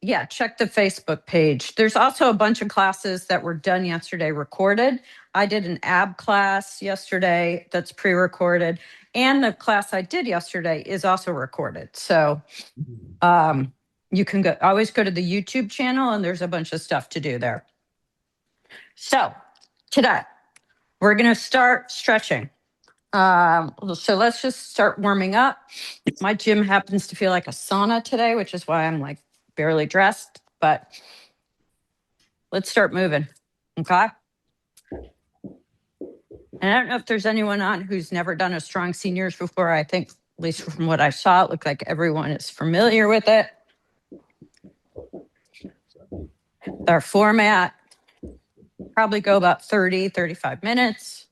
yeah, check the Facebook page. There's also a bunch of classes that were done yesterday recorded. I did an ab class yesterday that's pre-recorded, and the class I did yesterday is also recorded. So you can always go to the YouTube channel, and there's a bunch of stuff to do there. So today we're going to start stretching. So let's just start warming up. My gym happens to feel like a sauna today, which is why I'm like barely dressed, but let's start moving. Okay. And I don't know if there's anyone on who's never done a strong seniors before. I think, at least from what I saw, it looked like everyone is familiar with it. Our format, probably go about 30, 35 minutes.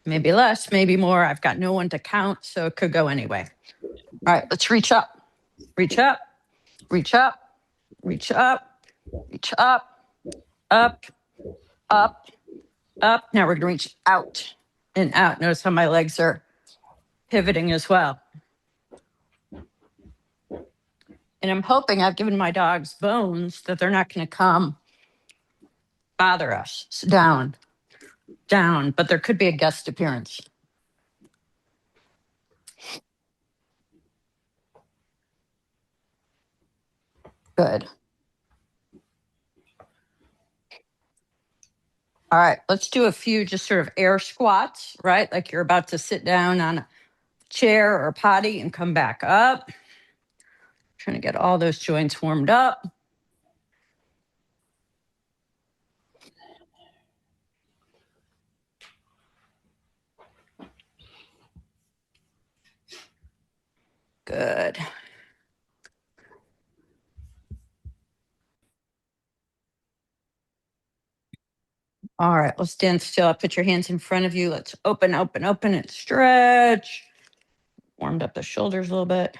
Maybe less, maybe more. I've got no one to count, so it could go anyway. All right, let's reach up, reach up, reach up, reach up, reach up, up, up, up. Now we're going to reach out and out. Notice how my legs are pivoting as well. And I'm hoping I've given my dogs bones that they're not going to come bother us. So down, down, but there could be a guest appearance. Good. All right, let's do a few just sort of air squats, right? Like you're about to sit down on a chair or potty and come back up. Trying to get all those joints warmed up. Good. All right, let's stand still. Put your hands in front of you. Let's open, open, open, and stretch. Warmed up the shoulders a little bit.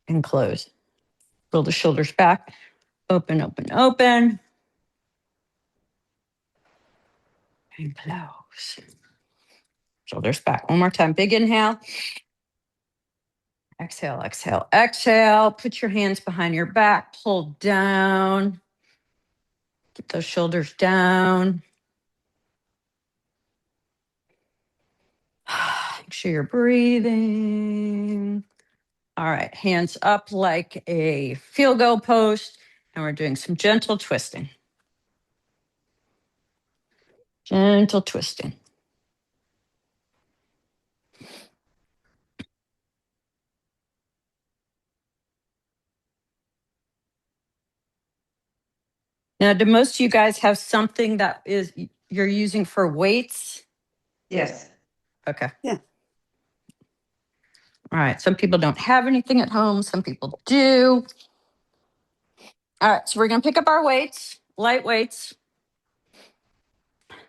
And close. Roll the shoulders back. Open, open, open. And close. Shoulders back. One more time. Big inhale. Exhale, exhale, exhale. Put your hands behind your back. Pull down. Get those shoulders down. Make sure you're breathing. All right, hands up like a field goal post, and we're doing some gentle twisting. Gentle twisting. Now, do most of you guys have something that is you're using for weights? Yes. Okay. Yeah. All right. Some people don't have anything at home. Some people do. All right. So we're going to pick up our weights, light weights.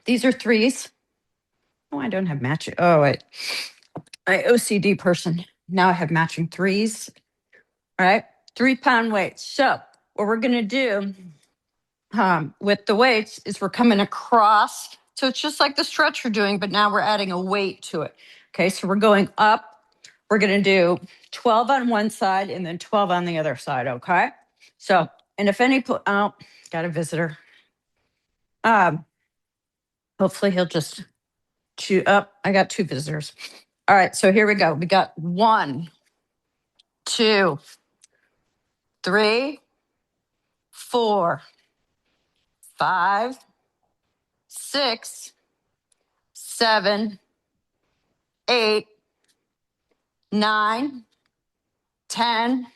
These are threes. Oh, I don't have matching. Oh, wait. My OCD person. Now I have matching threes. All right. 3-pound weights. So what we're going to do with the weights is we're coming across. So it's just like the stretch you're doing, but now we're adding a weight to it. Okay. So we're going up. We're going to do 12 on one side and then 12 on the other side. Okay. So, and if any, got a visitor. Hopefully he'll just chew up. I got 2 visitors. All right. So here we go. We got 1, 2, 3, 4, 5, 6, 7, 8, 9, 10,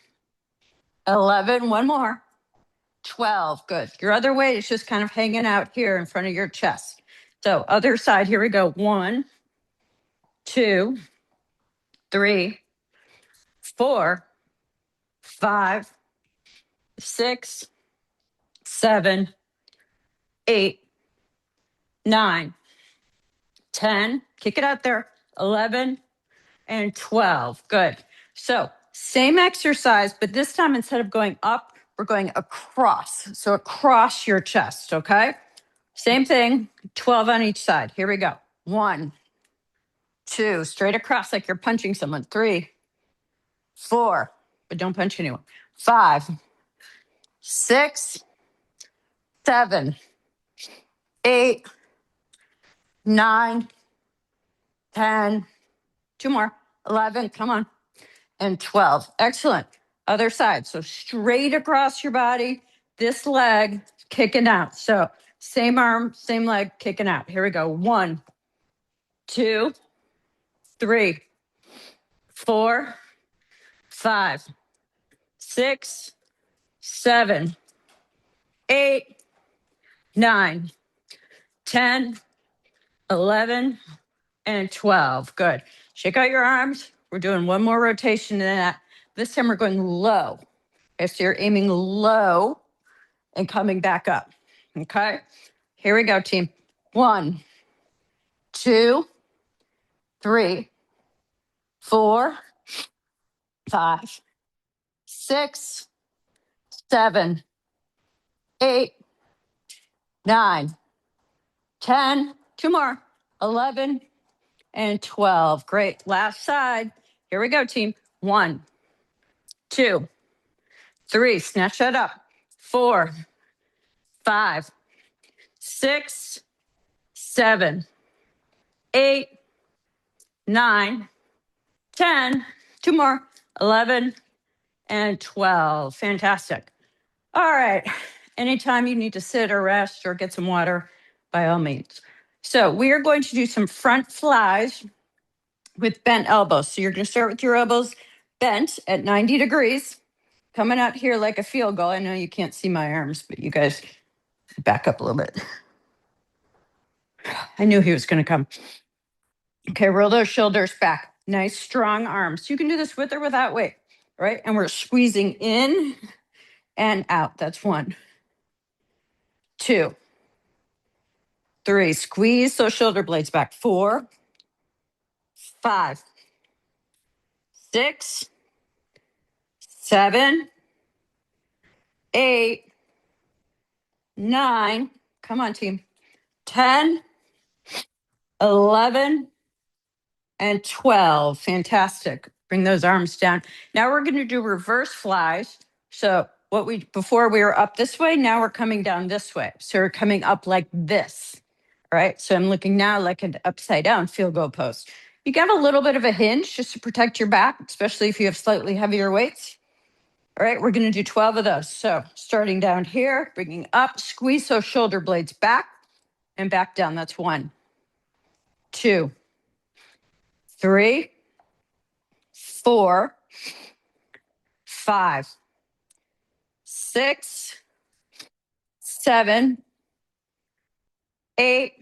11, one more, 12. Good. Your other weight is just kind of hanging out here in front of your chest. So other side, here we go. 1, 2, 3, 4, 5, 6, 7, 8, 9, 10. Kick it out there. 11 and 12. Good. So same exercise, but this time instead of going up, we're going across. So across your chest. Okay. Same thing. 12 on each side. Here we go. 1, 2, straight across like you're punching someone. 3, 4, but don't punch anyone. 5, 6, 7, 8, 9, 10, 2 more, 11, come on, and 12. Excellent. Other side. So straight across your body, this leg kicking out. So same arm, same leg kicking out. Here we go. 1, 2, 3, 4, 5, 6, 7, 8, 9, 10, 11, and 12. Good. Shake out your arms. We're doing one more rotation in that. This time we're going low. Okay, so you're aiming low and coming back up. Okay. Here we go, team. 1, 2, 3, 4, 5, 6, 7, 8, 9, 10. 2 more. 11 and 12. Great. Last side. Here we go, team. 1, 2, 3. Snatch that up. 4, 5, 6, 7, 8, 9, 10. 2 more. 11 and 12. Fantastic. All right. Anytime you need to sit or rest or get some water, by all means. So we are going to do some front flies with bent elbows. So you're going to start with your elbows bent at 90 degrees, coming out here like a field goal. I know you can't see my arms, but you guys back up a little bit. I knew he was going to come. Okay, roll those shoulders back. Nice, strong arms. You can do this with or without weight, right? And we're squeezing in and out. That's 1, 2, 3. Squeeze those shoulder blades back. 4, 5, 6, 7, 8, 9. Come on, team. 10, 11, and 12. Fantastic. Bring those arms down. Now we're going to do reverse flies. So before we were up this way, now we're coming down this way. So we're coming up like this. All right. So I'm looking now like an upside down field goal post. You got a little bit of a hinge just to protect your back, especially if you have slightly heavier weights. All right, we're going to do 12 of those. So starting down here, bringing up, squeeze those shoulder blades back and back down. That's 1, 2, 3, 4, 5, 6, 7, 8,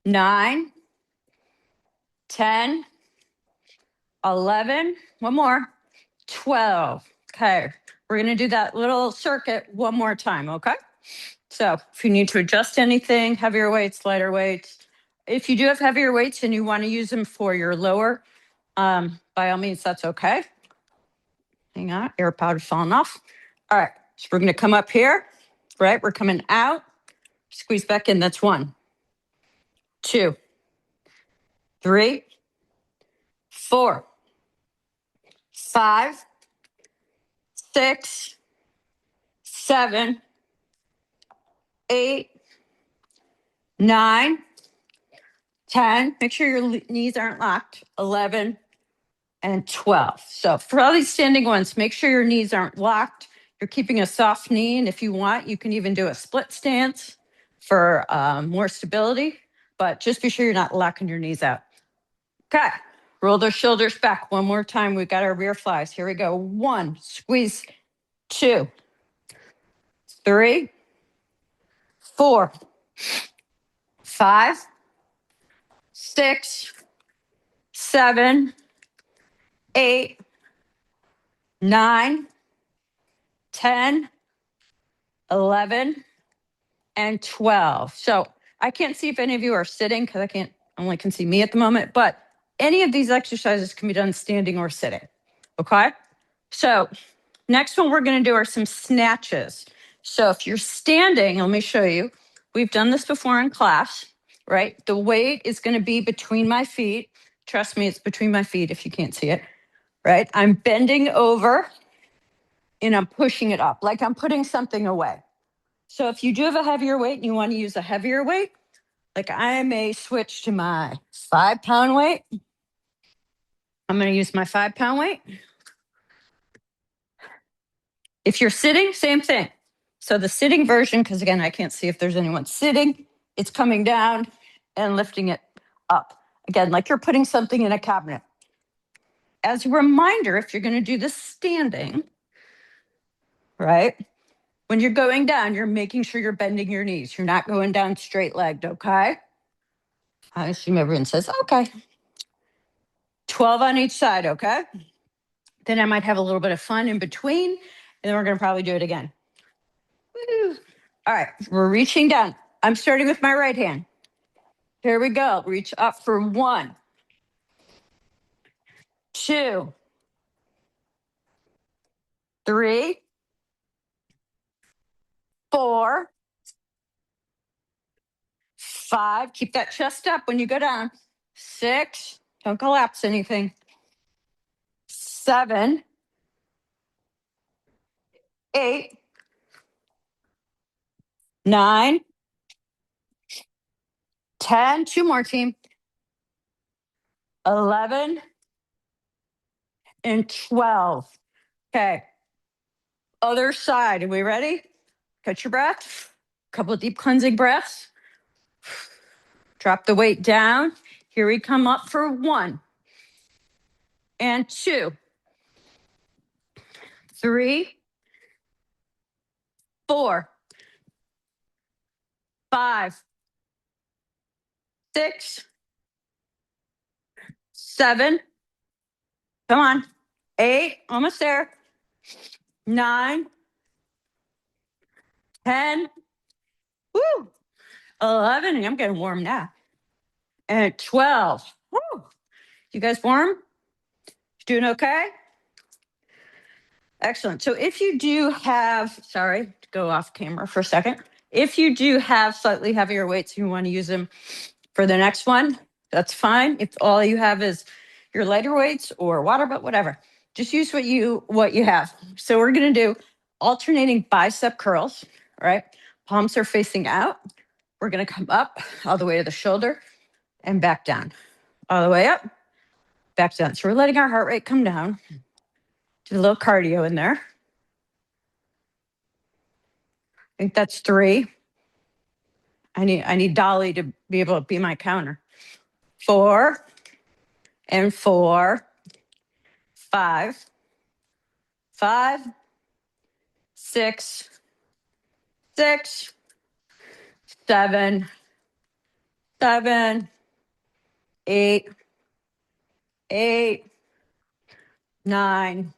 9, 10, 11. One more. 12. Okay. We're going to do that little circuit one more time. Okay. So if you need to adjust anything, heavier weights, lighter weights, if you do have heavier weights and you want to use them for your lower, by all means, that's okay. Hang on. Air powder's falling off. All right. So we're going to come up here, right? We're coming out, squeeze back in. That's 1, 2, 3, 4, 5, 6, 7, 8, 9, 10. Make sure your knees aren't locked. 11 and 12. So for all these standing ones, make sure your knees aren't locked. You're keeping a soft knee. And if you want, you can even do a split stance for more stability. But just be sure you're not locking your knees out. Okay. Roll those shoulders back one more time. We've got our rear flies. Here we go. 1, squeeze. 2, 3, 4, 5, 6, 7, 8, 9, 10, 11, and 12. So I can't see if any of you are sitting because only can see me at the moment, but any of these exercises can be done standing or sitting. Okay. So next one we're going to do are some snatches. So if you're standing, let me show you. We've done this before in class, right? The weight is going to be between my feet. Trust me, it's between my feet if you can't see it. right? I'm bending over and I'm pushing it up like I'm putting something away. So if you do have a heavier weight and you want to use a heavier weight, like I may switch to my 5-pound weight. I'm going to use my 5-pound weight. If you're sitting, same thing. So the sitting version, because again, I can't see if there's anyone sitting, it's coming down and lifting it up. Again, like you're putting something in a cabinet. As a reminder, if you're going to do this standing, right? When you're going down, you're making sure you're bending your knees. You're not going down straight legged, okay? I assume everyone says, okay. 12 on each side, okay? Then I might have a little bit of fun in between, and then we're going to probably do it again. Woo. All right, we're reaching down. I'm starting with my right hand. Here we go. Reach up for 1, 2, 3, 4, 5. Keep that chest up when you go down. 6. Don't collapse anything. 7, 8, 9, 10. 2 more, team. 11 and 12. Okay. Other side. Are we ready? Catch your breath. Couple of deep cleansing breaths. Drop the weight down. Here we come up for 1 and 2, 3, 4, 5, 6, 7. Come on. 8. Almost there. 9, 10. Woo. 11. I'm getting warm now. And 12. Woo. You guys warm? Doing okay? Excellent. So if you do have, sorry to go off camera for a second. If you do have slightly heavier weights, you want to use them for the next one, that's fine. If all you have is your lighter weights or water, but whatever, just use what you have. So we're going to do alternating bicep curls, all right? Palms are facing out. We're going to come up all the way to the shoulder and back down, all the way up, back down. So we're letting our heart rate come down. Do a little cardio in there. I think that's 3. I need Dolly to be able to be my counter. 4 and 4, 5, 5, 6, 6, 7, 7, 8, 8, 9,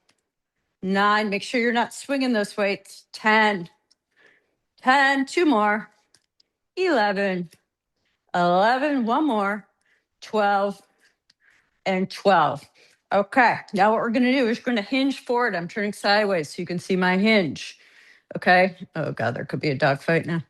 9. Make sure you're not swinging those weights. 10, 10. 2 more. 11, 11. 1 more. 12 and 12. Okay, now what we're going to do is we're going to hinge forward. I'm turning sideways so you can see my hinge. Okay. Oh, God, there could be a dog fight now.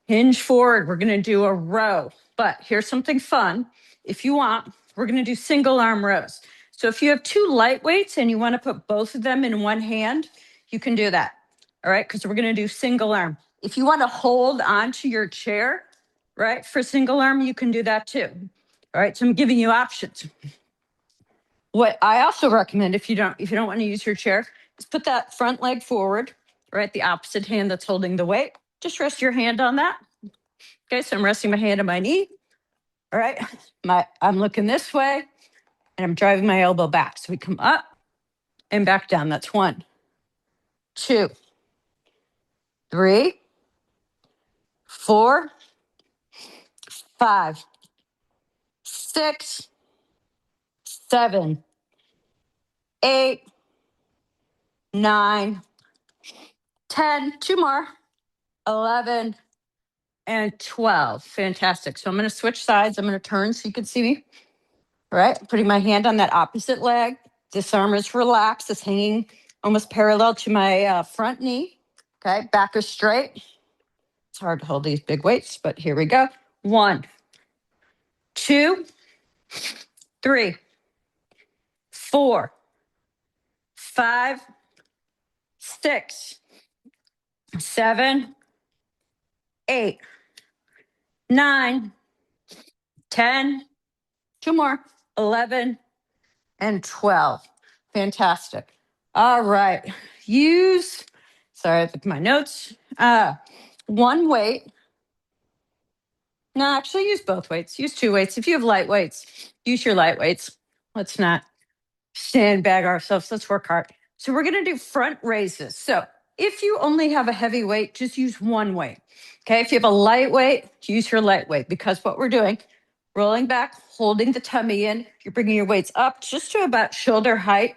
Hinge forward. We're going to do a row. But here's something fun. If you want, we're going to do single arm rows. So if you have 2 light weights and you want to put both of them in one hand, you can do that. All right. Because we're going to do single arm. If you want to hold onto your chair, right, for single arm, you can do that too. All right. So I'm giving you options. What I also recommend, if you don't want to use your chair, is put that front leg forward, right? The opposite hand that's holding the weight. Just rest your hand on that. Okay, so I'm resting my hand on my knee. All right, I'm looking this way, and I'm driving my elbow back. So we come up and back down. That's 1, 2, 3, 4, 5, 6, 7, 8, 9, 10. 2 more. 11 and 12. Fantastic. So I'm going to switch sides. I'm going to turn so you can see me. All right. Putting my hand on that opposite leg. This arm is relaxed. It's hanging almost parallel to my front knee. Okay. Back is straight. It's hard to hold these big weights, but here we go. 1, 2, 3, 4, 5, 6, 7, 8, 9, 10, two more, 11, and 12. Fantastic. All right. Sorry, I look at my notes. One weight. No, actually use both weights. Use two weights. If you have light weights, use your light weights. Let's not sandbag ourselves. Let's work hard. So we're going to do front raises. So if you only have a heavy weight, just use one weight. Okay. If you have a light weight, use your light weight, because what we're doing, rolling back, holding the tummy in, you're bringing your weights up just to about shoulder height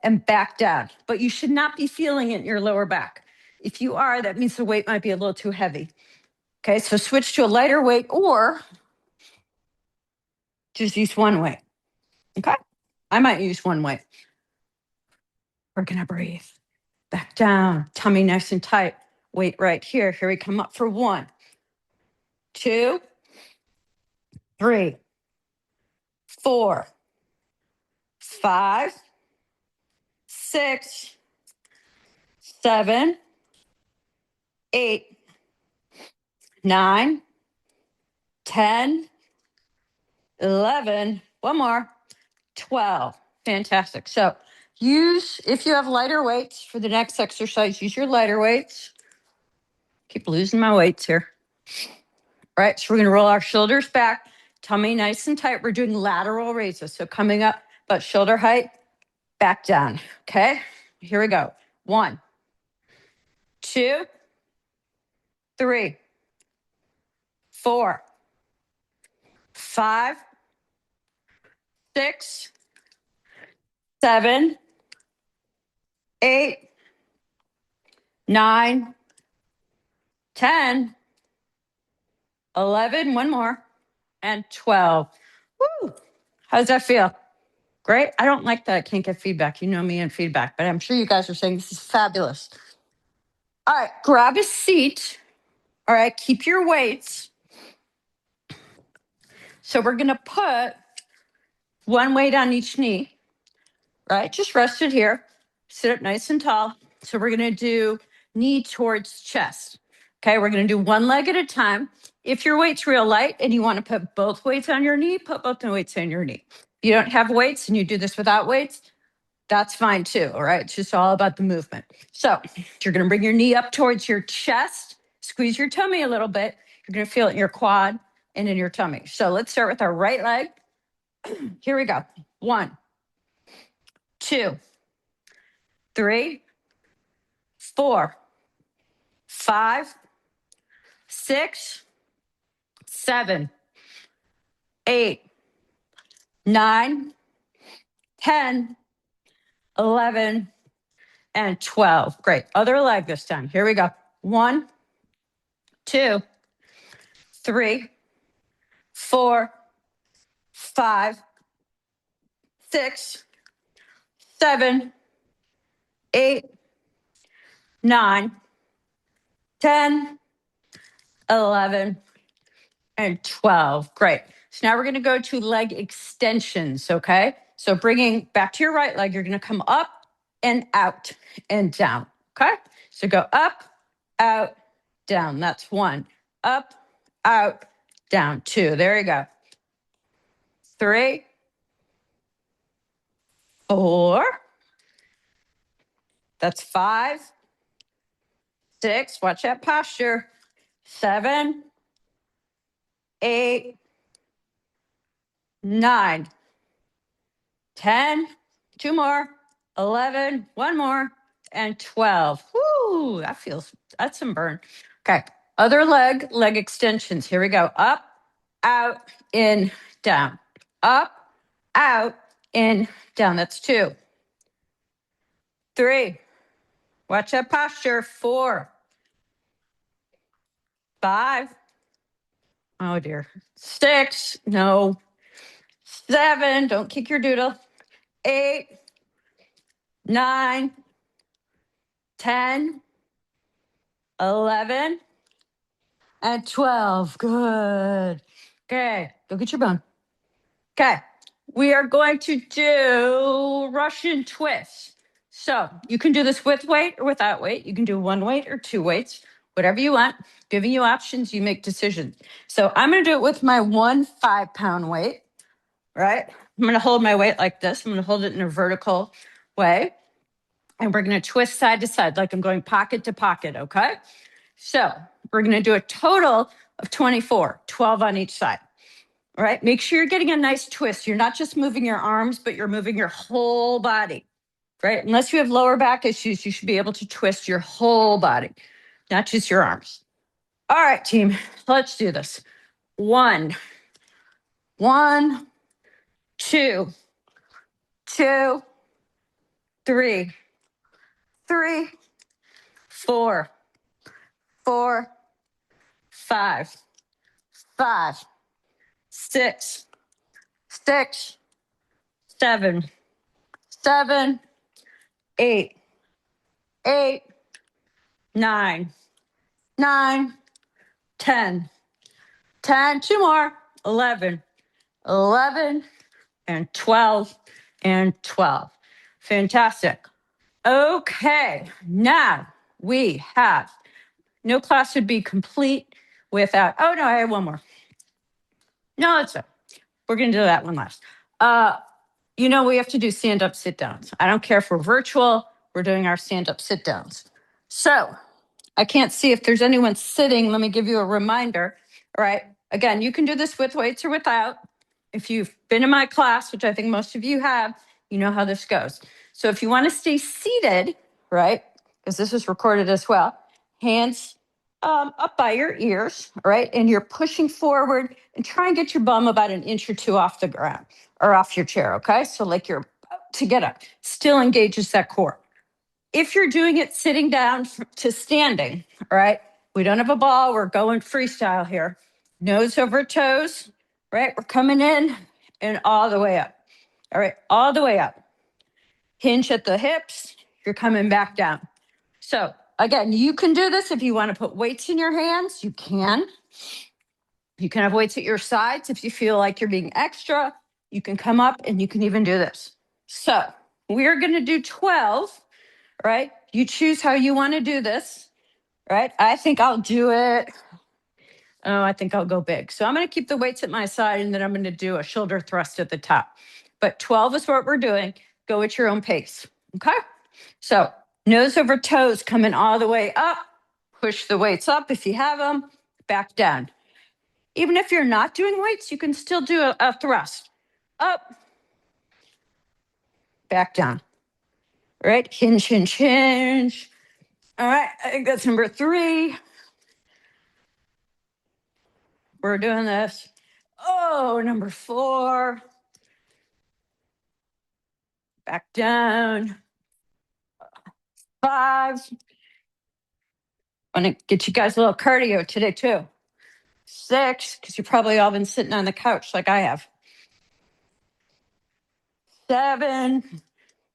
and back down. But you should not be feeling it in your lower back. If you are, that means the weight might be a little too heavy. Okay. So switch to a lighter weight or just use one weight. Okay. I might use one weight. We're going to breathe. Back down, tummy nice and tight. Weight right here. Here we come up for 1, 2, 3, 4, 5, 6, 7, 8, 9, 10, 11. One more. 12. Fantastic. So if you have lighter weights for the next exercise, use your lighter weights. Keep losing my weights here. All right, so we're going to roll our shoulders back, tummy nice and tight. We're doing lateral raises. So coming up, but shoulder height, back down. Okay, here we go. 1, 2, 3, 4, 5, 6, 7, 8, 9, 10, 11. One more. And 12. Woo! How does that feel? Great. I don't like that I can't get feedback. You know me and feedback, but I'm sure you guys are saying this is fabulous. All right, grab a seat. All right, keep your weights. So we're going to put one weight on each knee, right? Just rest it here. Sit up nice and tall. So we're going to do knee towards chest. Okay, we're going to do one leg at a time. If your weight's real light and you want to put both weights on your knee, put both the weights on your knee. If you don't have weights and you do this without weights, that's fine too. All right, it's just all about the movement. So you're going to bring your knee up towards your chest, squeeze your tummy a little bit. You're going to feel it in your quad and in your tummy. So let's start with our right leg. Here we go. 1, 2, 3, 4, 5, 6, 7, 8, 9, 10, 11, and 12. Great. Other leg this time. Here we go. 1, 2, 3, 4, 5, 6, 7, 8, 9, 10, 11, and 12. Great. So now we're going to go to leg extensions. Okay. So bringing back to your right leg, you're going to come up and out and down. Okay. So go up, out, down. That's 1. Up, out, down. 2. There you go. 3, 4. That's 5, 6. Watch that posture. 7, 8, 9, 10. 2 more. 11. 1 more. And 12. Whoo, that's some burn. Okay. Other leg extensions. Here we go. Up, out, in, down. Up, out, in, down. That's 2. 3. Watch that posture. 4, 5. Oh dear. 6. No. 7. Don't kick your doodle. 8, 9, 10, 11, and 12. Good. Okay. Go get your bone. Okay. We are going to do Russian twists. So you can do this with weight or without weight. You can do one weight or two weights, whatever you want. Giving you options, you make decisions. So I'm going to do it with my 1 5-pound weight, right? I'm going to hold my weight like this. I'm going to hold it in a vertical way. And we're going to twist side to side like I'm going pocket to pocket, okay? So we're going to do a total of 24, 12 on each side. All right, make sure you're getting a nice twist. You're not just moving your arms, but you're moving your whole body, right? Unless you have lower back issues, you should be able to twist your whole body, not just your arms. All right, team, let's do this. One, two, two, three, three, four, four, five, five, six, six, seven, seven, eight, eight, nine, nine, 10, 10, two more, 11, 11, and 12, and 12. Fantastic. Okay, now we have, no class would be complete without, oh no, I have one more. No, it's fine. We're going to do that one last. We have to do stand-up sit-downs. I don't care if we're virtual, we're doing our stand-up sit-downs. So I can't see if there's anyone sitting. Let me give you a reminder. All right. Again, you can do this with weights or without. If you've been in my class, which I think most of you have, you know how this goes. So if you want to stay seated, right, because this is recorded as well, hands up by your ears, right, and you're pushing forward and try and get your bum about an inch or two off the ground or off your chair, okay? So like you're about to get up, still engages that core. If you're doing it sitting down to standing, all right, we don't have a ball, we're going freestyle here. Nose over toes, right? We're coming in and all the way up. All right, all the way up. Hinge at the hips, you're coming back down. So again, you can do this if you want to put weights in your hands, you can. You can have weights at your sides if you feel like you're being extra. You can come up and you can even do this. So we're going to do 12, right? You choose how you want to do this, right? I think I'll do it. Oh, I think I'll go big. So I'm going to keep the weights at my side and then I'm going to do a shoulder thrust at the top. But 12 is what we're doing. Go at your own pace. Okay. So nose over toes coming all the way up. Push the weights up if you have them. Back down. Even if you're not doing weights, you can still do a thrust. Up. Back down. All right. Hinge, hinge, hinge. All right. I think that's number 3. We're doing this. Oh, number 4. Back down. 5. I want to get you guys a little cardio today too. 6, because you've probably all been sitting on the couch like I have. 7.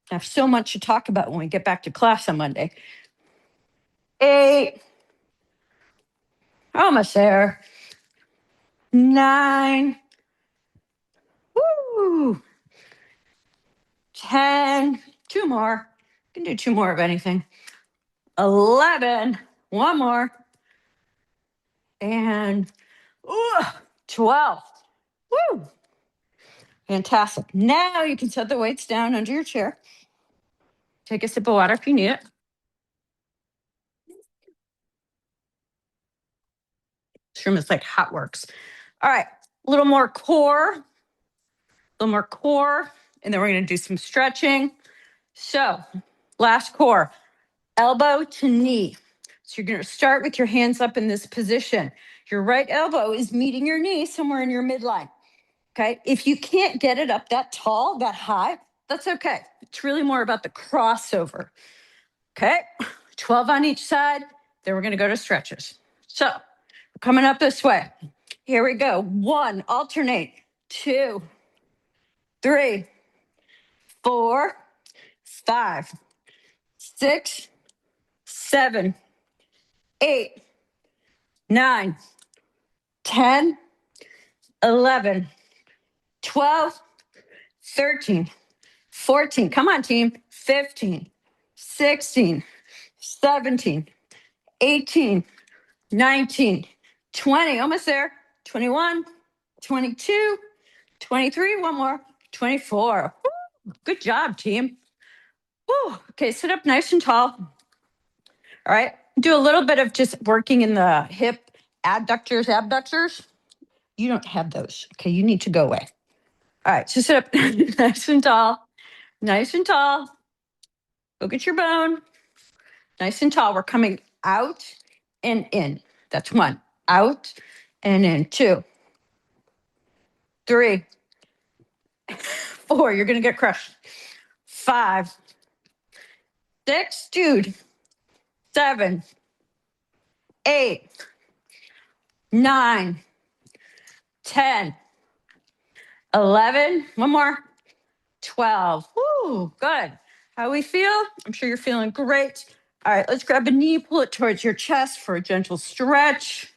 I have so much to talk about when we get back to class on Monday. 8. Almost there. 9. Woo. 10. 2 more. You can do 2 more of anything. 11. 1 more. And 12. Woo. Fantastic. Now you can set the weights down under your chair. Take a sip of water if you need it. This room is like hot works. All right, a little more core, and then we're going to do some stretching. So last core, elbow to knee. So you're going to start with your hands up in this position. Your right elbow is meeting your knee somewhere in your midline. Okay. If you can't get it up that tall, that high, that's okay. It's really more about the crossover. Okay. 12 on each side. Then we're going to go to stretches. So we're coming up this way. Here we go. 1, alternate. 2, 3, 4, 5, 6, 7, 8, 9, 10, 11, 12, 13, 14. Come on, team. 15, 16, 17, 18, 19, 20, almost there, 21, 22, 23, one more, 24. Woo, good job, team. Woo. Okay, sit up nice and tall. All right, do a little bit of just working in the hip adductors, abductors. You don't have those. Okay, you need to go away. All right, so sit up nice and tall, nice and tall. Go get your bone, nice and tall. We're coming out and in. That's one. Out and in. Two, three, four. You're going to get crushed. Five, six, dude. 7, 8, 9, 10, 11. One more. 12. Woo, good. How we feel? I'm sure you're feeling great. All right, let's grab a knee, pull it towards your chest for a gentle stretch.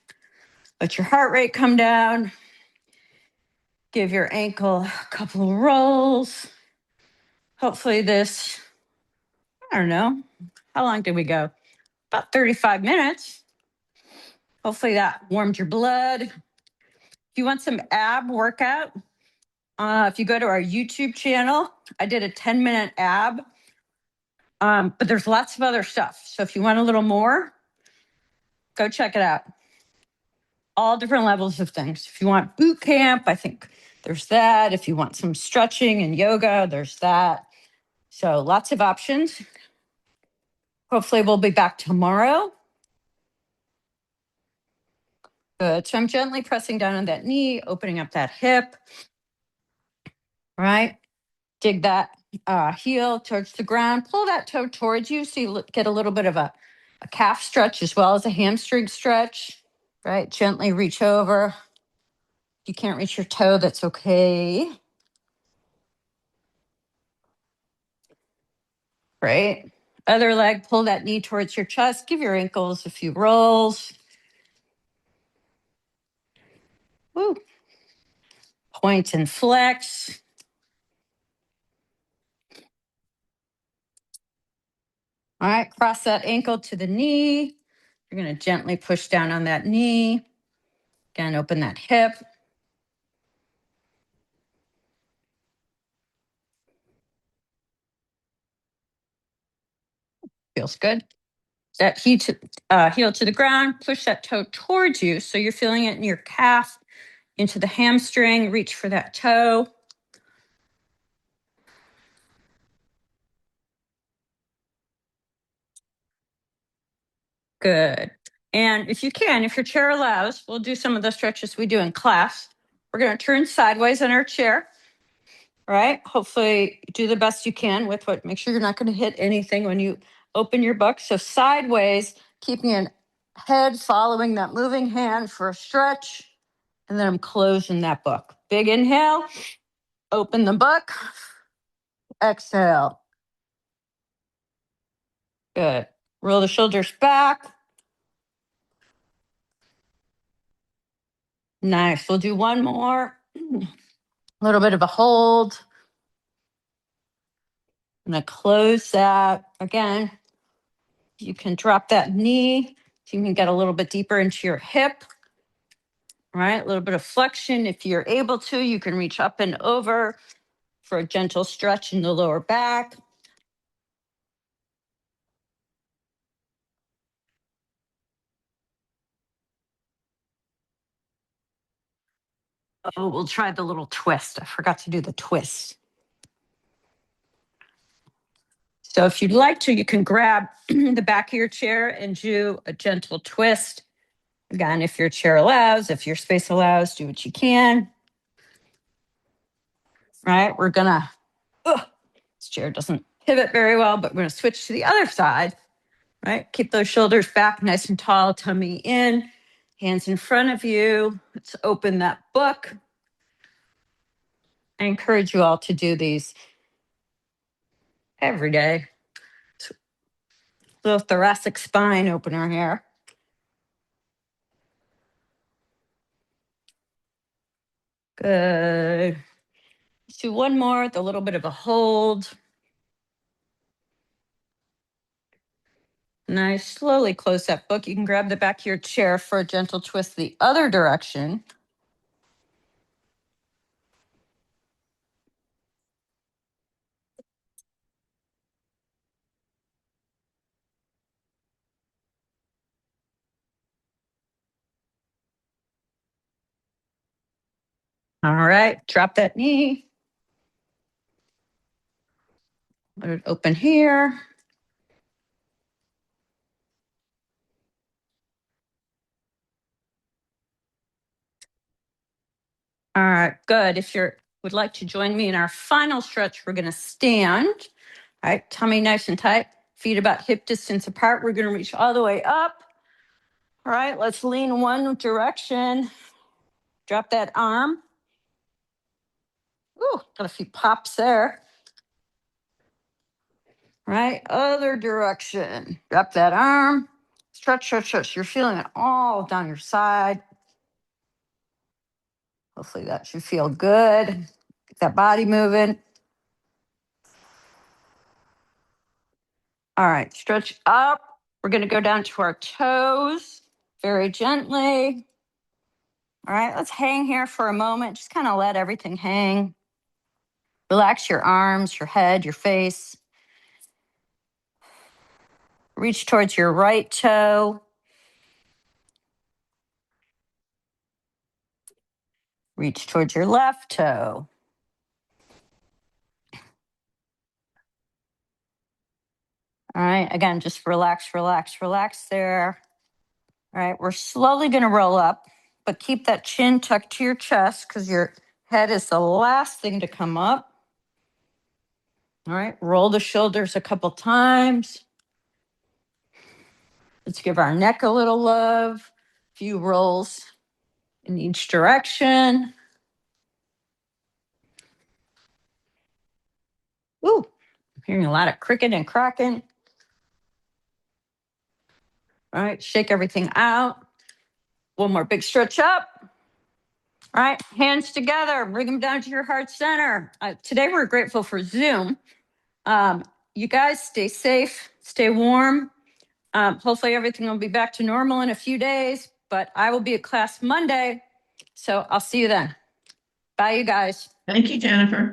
Let your heart rate come down. Give your ankle a couple of rolls. Hopefully this, I don't know, how long did we go? About 35 minutes. Hopefully that warmed your blood. If you want some ab workout, if you go to our YouTube channel, I did a 10-minute ab, but there's lots of other stuff. So if you want a little more, go check it out. All different levels of things. If you want boot camp, I think there's that. If you want some stretching and yoga, there's that. So lots of options. Hopefully we'll be back tomorrow. Good. So I'm gently pressing down on that knee, opening up that hip. Right? Dig that heel towards the ground. Pull that toe towards you so you get a little bit of a calf stretch as well as a hamstring stretch. Right? Gently reach over. If you can't reach your toe, that's okay. Right? Other leg, pull that knee towards your chest. Give your ankles a few rolls. Woo. Point and flex. All right, cross that ankle to the knee. You're going to gently push down on that knee. Again, open that hip. Feels good. That heel to the ground. Push that toe towards you so you're feeling it in your calf, into the hamstring. Reach for that toe. Good. And if you can, if your chair allows, we'll do some of the stretches we do in class. We're going to turn sideways in our chair. All right. Hopefully, do the best you can with what. Make sure you're not going to hit anything when you open your book. So, sideways, keeping your head following that moving hand for a stretch. And then I'm closing that book. Big inhale, open the book, exhale. Good. Roll the shoulders back. Nice. We'll do one more. A little bit of a hold. I'm going to close that. Again, you can drop that knee so you can get a little bit deeper into your hip. All right, a little bit of flexion. If you're able to, you can reach up and over for a gentle stretch in the lower back. Oh, we'll try the little twist. I forgot to do the twist. So if you'd like to, you can grab the back of your chair and do a gentle twist. Again, if your chair allows, if your space allows, do what you can. Right, we're gonna, this chair doesn't pivot very well, but we're gonna switch to the other side. Right, keep those shoulders back nice and tall, tummy in, hands in front of you. Let's open that book. I encourage you all to do these every day. Little thoracic spine opener here. Good. Let's do one more with a little bit of a hold. Nice. Slowly close that book. You can grab the back of your chair for a gentle twist the other direction. All right. Drop that knee. Let it open here. All right, good. If you would like to join me in our final stretch, we're going to stand. All right, tummy nice and tight, feet about hip distance apart. We're going to reach all the way up. All right, let's lean one direction. Drop that arm. Ooh, got a few pops there. All right, other direction. Drop that arm. Stretch, stretch, stretch. You're feeling it all down your side. Hopefully that should feel good. Get that body moving. All right, stretch up. We're going to go down to our toes very gently. All right, let's hang here for a moment. Just kind of let everything hang. Relax your arms, your head, your face. Reach towards your right toe. Reach towards your left toe. All right, again, just relax, relax, relax there. All right, we're slowly going to roll up, but keep that chin tucked to your chest because your head is the last thing to come up. All right, roll the shoulders a couple times. Let's give our neck a little love. A few rolls in each direction. Ooh, I'm hearing a lot of cricking and cracking. All right, shake everything out. One more big stretch up. All right, hands together, bring them down to your heart center. Today we're grateful for Zoom. You guys stay safe, stay warm. Hopefully everything will be back to normal in a few days, but I will be at class Monday. So I'll see you then. Bye, you guys. Thank you, Jennifer.